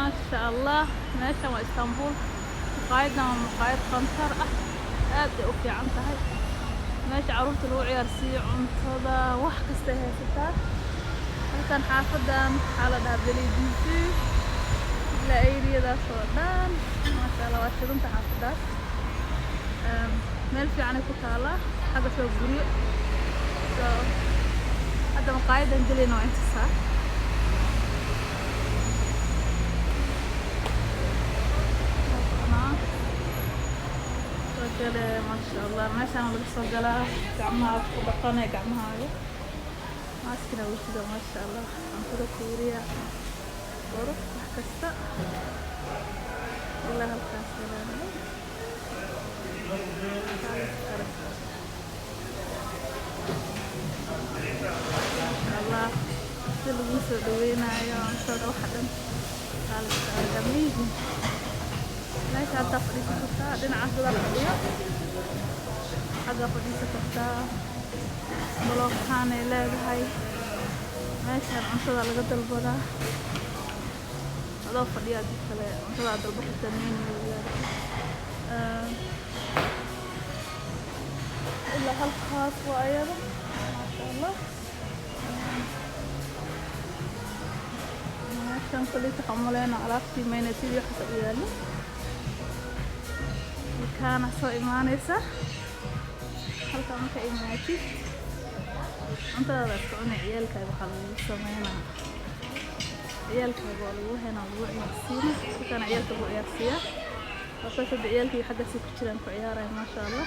ما شاء الله meeshan waa Istanbul maqaayadan waa maqaayad khantar ah aad ay u fiican tahay meesha carruurta lagu ciyaarsiiyo cuntada wax kasta ay haysataa halkan xaafadan waxaa la dhahaa Belediyesi ilaa eryadaas oo dhan maasha Allah waa shidanta xaafadaas meel fiican ay ku taalaa xagga soo guryo hadda maqaayadan gelayna waa inta saa ما شاء الله ما شاء الله لسه جلا جمعها ودقنا جمعها ماسكنا وشده ما شاء الله عم كده كوريا ورف كستا والله هالكاس جلنا ما شاء الله كل وسط دوينا يا صار واحدا قال جميل meesha hadda fadhiisan kartaa dhinacaas dada fadhiyo xagga fadhiisan kartaa balookaan ay leedahay meeshaan cuntada laga dalbadaa adoo fadhiya dib kale cuntada dalba kartaa menu leedahay ilaa halkaas waa ayada maasha Allah meeshaan kulita xamuleena alaabtii mayna sidii xasa u yaalo كان سو إيمانيسا هل كان كإيمانتي أنت لا تكون عيالك بخلوا سمينا عيالك بقولوا هنا بقول يرسينا كان عيالك بقول يرسيا وصلت بعيالك حاجة سكتشرن في عيارة ما شاء الله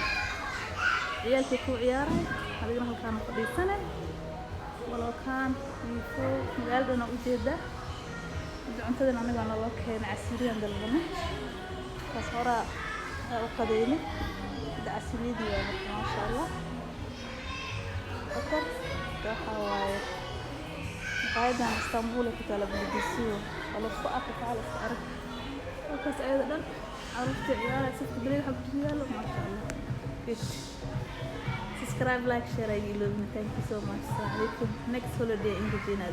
عيالك كو عيارة هذي هل كان قبل سنة ولو كان يفوق مقالدنا وجده أنت ذا نعمل على الله كان عسيري عند البنات فصورة وقديمة ده أسميدي يعني ما شاء الله أكثر كحواي قاعدة عن اسطنبول كنت على بلديسي ولا فوق تعال أعرف وكاس أيضا عرفت عيالي شفت بليل حب عيالي ما شاء الله good subscribe like share أي لون thank you so much السلام عليكم next holiday in the Jina